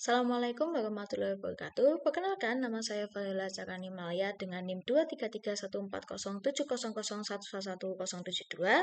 Assalamualaikum warahmatullahi wabarakatuh. Perkenalkan, nama saya Farila Carani Malaya dengan NIM 233140170011172.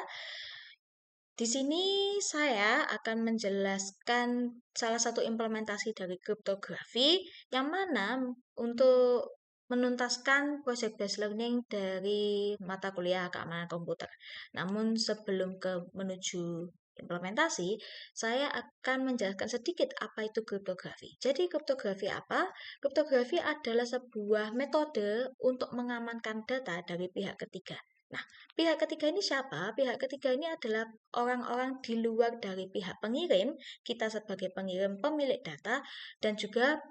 Di sini saya akan menjelaskan salah satu implementasi dari kriptografi yang mana untuk menuntaskan project based learning dari mata kuliah keamanan komputer. Namun sebelum menuju implementasi, saya akan menjelaskan sedikit apa itu kriptografi. Jadi kriptografi apa? Kriptografi adalah sebuah metode untuk mengamankan data dari pihak ketiga. Nah, pihak ketiga ini siapa? Pihak ketiga ini adalah orang-orang di luar dari pihak pengirim, kita sebagai pengirim pemilik data, dan juga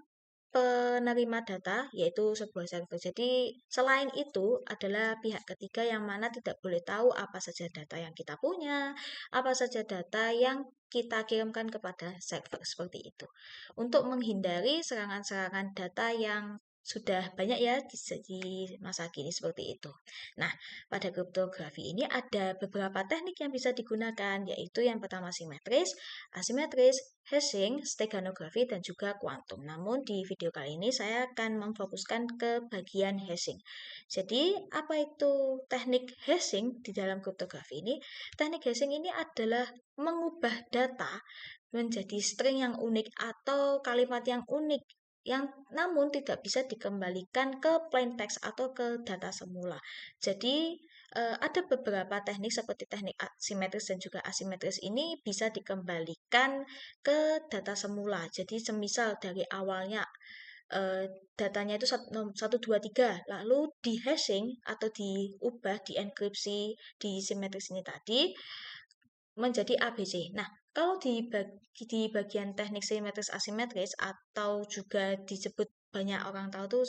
penerima data, yaitu sebuah server. Jadi, selain itu adalah pihak ketiga yang mana tidak boleh tahu apa saja data yang kita punya, apa saja data yang kita kirimkan kepada server, seperti itu. Untuk menghindari serangan-serangan data yang sudah banyak ya di masa kini seperti itu. Nah, pada kriptografi ini ada beberapa teknik yang bisa digunakan, yaitu yang pertama simetris, asimetris, hashing, steganografi, dan juga kuantum. Namun di video kali ini saya akan memfokuskan ke bagian hashing. Jadi, apa itu teknik hashing di dalam kriptografi ini? Teknik hashing ini adalah mengubah data menjadi string yang unik atau kalimat yang unik yang namun tidak bisa dikembalikan ke plain text atau ke data semula. Jadi ada beberapa teknik seperti teknik simetris dan juga asimetris ini bisa dikembalikan ke data semula. Jadi semisal dari awalnya eh, datanya itu 1, 2, 3, lalu di hashing atau diubah, dienkripsi di simetris ini tadi menjadi ABC. Nah, kalau di bagian teknik simetris asimetris atau juga disebut banyak orang tahu tuh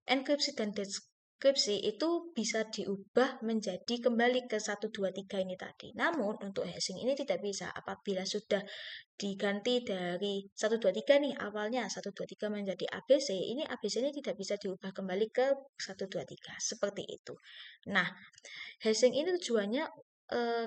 enkripsi dan deskripsi itu bisa diubah menjadi kembali ke 1, 2, 3 ini tadi. Namun untuk hashing ini tidak bisa apabila sudah diganti dari 1, 2, 3 nih awalnya 1, 2, 3 menjadi ABC, ini ABC ini tidak bisa diubah kembali ke 1, 2, 3 seperti itu. Nah, hashing ini tujuannya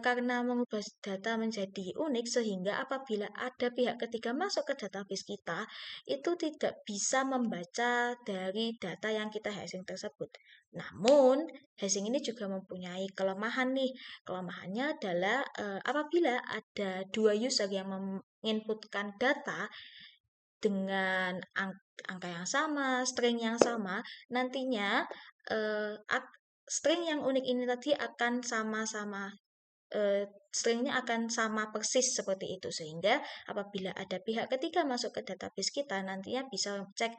karena mengubah data menjadi unik sehingga apabila ada pihak ketiga masuk ke database kita, itu tidak bisa membaca dari data yang kita hashing tersebut. Namun, hashing ini juga mempunyai kelemahan nih. Kelemahannya adalah apabila ada dua user yang menginputkan data dengan angka yang sama, string yang sama, nantinya eh, string yang unik ini tadi akan sama-sama stringnya akan sama persis seperti itu sehingga apabila ada pihak ketiga masuk ke database kita nantinya bisa cek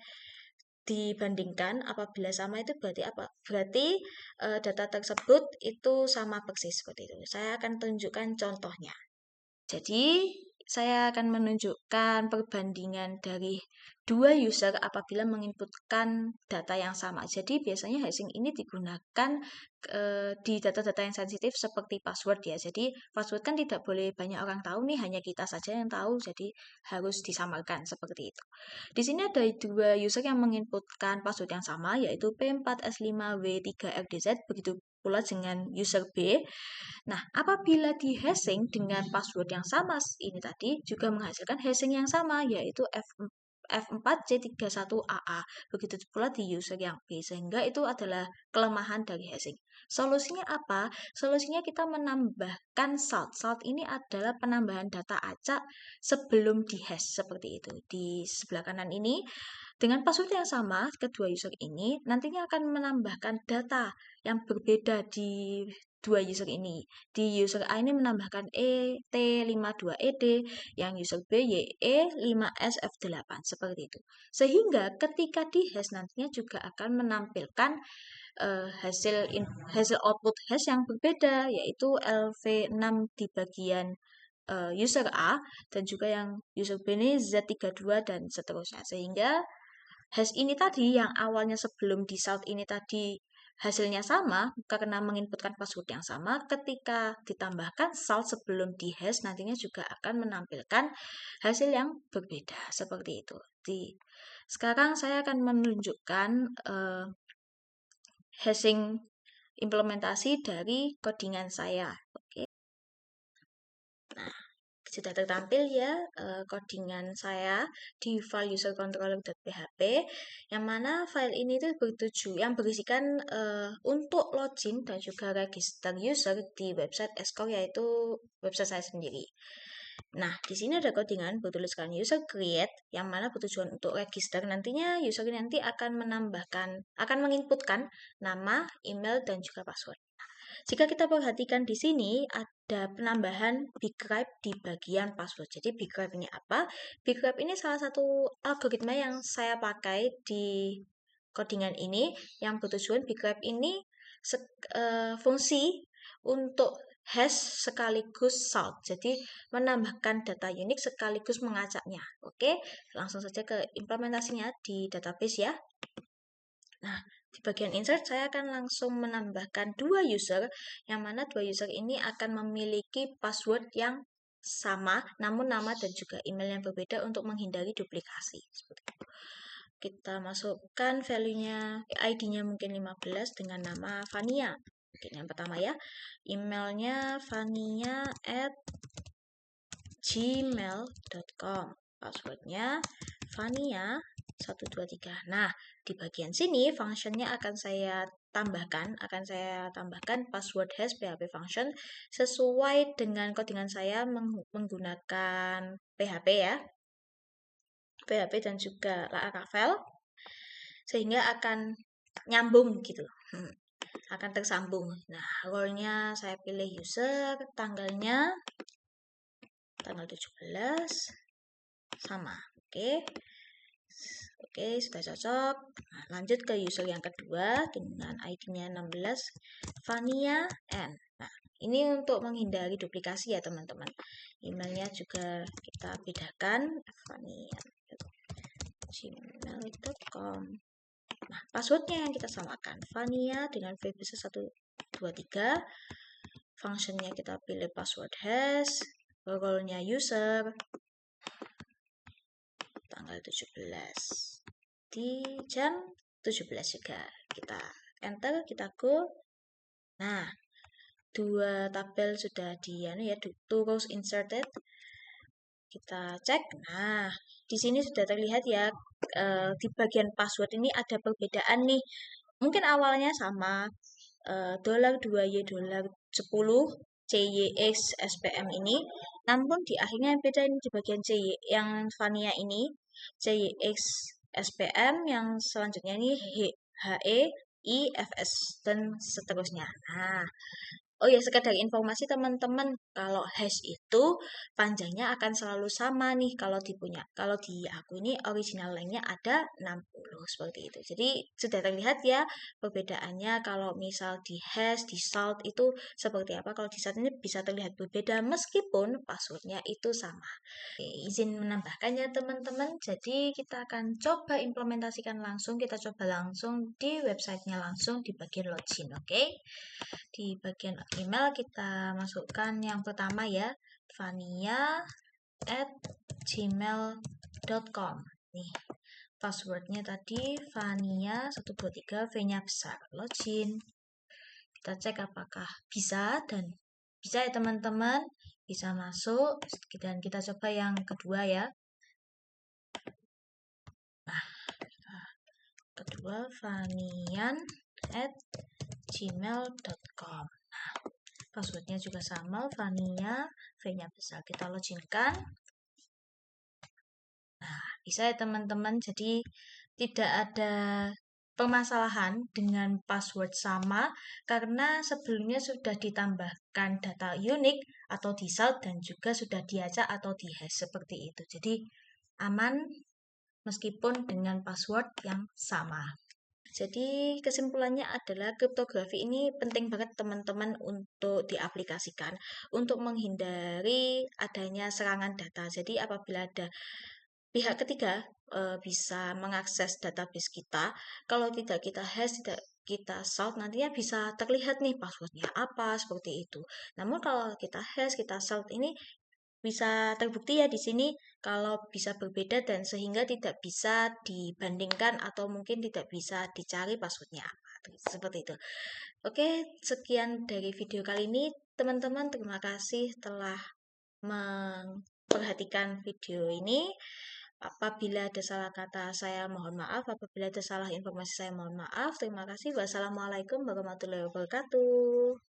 dibandingkan apabila sama itu berarti apa? Berarti data tersebut itu sama persis seperti itu. Saya akan tunjukkan contohnya. Jadi, saya akan menunjukkan perbandingan dari dua user apabila menginputkan data yang sama. Jadi, biasanya hashing ini digunakan di data-data yang sensitif seperti password ya. Jadi, password kan tidak boleh banyak orang tahu nih, hanya kita saja yang tahu. Jadi, harus disamarkan seperti itu. Di sini ada dua user yang menginputkan password yang sama, yaitu P4S5W3RDZ, begitu pula dengan user B. Nah, apabila di hashing dengan password yang sama ini tadi juga menghasilkan hashing yang sama yaitu F4C31AA. Begitu pula di user yang B sehingga itu adalah kelemahan dari hashing. Solusinya apa? Solusinya kita menambahkan salt. Salt ini adalah penambahan data acak sebelum di hash seperti itu. Di sebelah kanan ini dengan password yang sama kedua user ini nantinya akan menambahkan data yang berbeda di dua user ini. Di user A ini menambahkan ET52ED, yang user B YE5SF8, seperti itu. Sehingga ketika di hash nantinya juga akan menampilkan hasil output hash yang berbeda, yaitu LV6 di bagian user A, dan juga yang user B ini Z32 dan seterusnya. Sehingga hash ini tadi yang awalnya sebelum di salt ini tadi hasilnya sama karena menginputkan password yang sama, ketika ditambahkan salt sebelum di hash nantinya juga akan menampilkan hasil yang berbeda seperti itu. Sekarang saya akan menunjukkan hashing implementasi dari codingan saya. Oke. Nah, Sudah tertampil ya codingan saya di file usercontroller.php, yang mana file ini tuh yang berisikan untuk login dan juga register user di website Escort, yaitu website saya sendiri. Nah, di sini ada codingan bertuliskan user create, yang mana bertujuan untuk register. Nantinya user nanti akan menginputkan nama, email, dan juga password. Jika kita perhatikan di sini ada penambahan bgrep di bagian password. Jadi bgrep ini apa? Bgrep ini salah satu algoritma yang saya pakai di codingan ini, yang bertujuan bgrep ini fungsi untuk hash sekaligus salt. Jadi menambahkan data unik sekaligus mengacaknya. Oke, langsung saja ke implementasinya di database ya. Nah, di bagian insert saya akan langsung menambahkan 2 user, yang mana 2 user ini akan memiliki password yang sama, namun nama dan juga email yang berbeda untuk menghindari duplikasi. Seperti itu. Kita masukkan value-nya, ID-nya mungkin 15 dengan nama Vania. Mungkin yang pertama ya. Emailnya vania@gmail.com. Passwordnya Vania123. Nah, di bagian sini functionnya akan saya tambahkan password hash PHP function sesuai dengan codingan saya menggunakan PHP ya. PHP dan juga Laravel, sehingga akan nyambung gitu. Akan tersambung. Nah, role-nya saya pilih user, tanggalnya tanggal 17 sama. Oke, sudah cocok. Nah, lanjut ke user yang kedua dengan ID-nya 16, Vania N. Nah, ini untuk menghindari duplikasi ya teman-teman. Emailnya juga kita bedakan, vania@gmail.com. Nah, passwordnya yang kita samakan, Vania dengan V besar 123. Functionnya kita pilih password hash, role-nya user, tanggal 17 di jam 17 juga. Kita enter, kita go. Nah, 2 tabel sudah ya, 2 rows inserted. Kita cek. Nah, di sini sudah terlihat ya, di bagian password ini ada perbedaan nih. Mungkin awalnya sama, $2y $10 CYX SPM ini, namun di akhirnya yang beda ini di bagian yang Vania ini, CYX SPM, yang selanjutnya ini HE IFS dan seterusnya. Nah, oh ya, sekedar informasi teman-teman, kalau hash itu panjangnya akan selalu sama nih kalau di aku ini original lengthnya ada 60 seperti itu. Jadi sudah terlihat ya perbedaannya, kalau misal di hash, di salt itu seperti apa. Kalau di salt ini bisa terlihat berbeda meskipun passwordnya itu sama. Oke, izin menambahkan ya teman-teman. Jadi kita akan coba implementasikan langsung, kita coba langsung di websitenya langsung di bagian login, oke? Di bagian email kita masukkan yang pertama ya, vania@gmail.com. Nih, passwordnya tadi Vania123, V-nya besar, login. Kita cek apakah bisa, dan bisa ya teman-teman, bisa masuk. Dan kita coba yang kedua ya. Nah, kedua vanian@gmail.com. Nah, passwordnya juga sama, Vania, V-nya besar. Kita loginkan. Nah, bisa ya teman-teman, jadi tidak ada permasalahan dengan password sama, karena sebelumnya sudah ditambahkan data unik atau di salt, dan juga sudah diacak atau di hash seperti itu. Jadi aman meskipun dengan password yang sama. Jadi kesimpulannya adalah kriptografi ini penting banget teman-teman untuk diaplikasikan untuk menghindari adanya serangan data. Jadi apabila ada pihak ketiga bisa mengakses database kita, kalau tidak kita hash, tidak kita salt, nantinya bisa terlihat nih passwordnya apa, seperti itu. Namun kalau kita hash, kita salt, ini bisa terbukti ya di sini kalau bisa berbeda, dan sehingga tidak bisa dibandingkan atau mungkin tidak bisa dicari passwordnya apa. Seperti itu. Oke, sekian dari video kali ini teman-teman. Terima kasih telah perhatikan video ini. Apabila ada salah kata saya mohon maaf, apabila ada salah informasi saya mohon maaf. Terima kasih. Wassalamualaikum warahmatullahi wabarakatuh.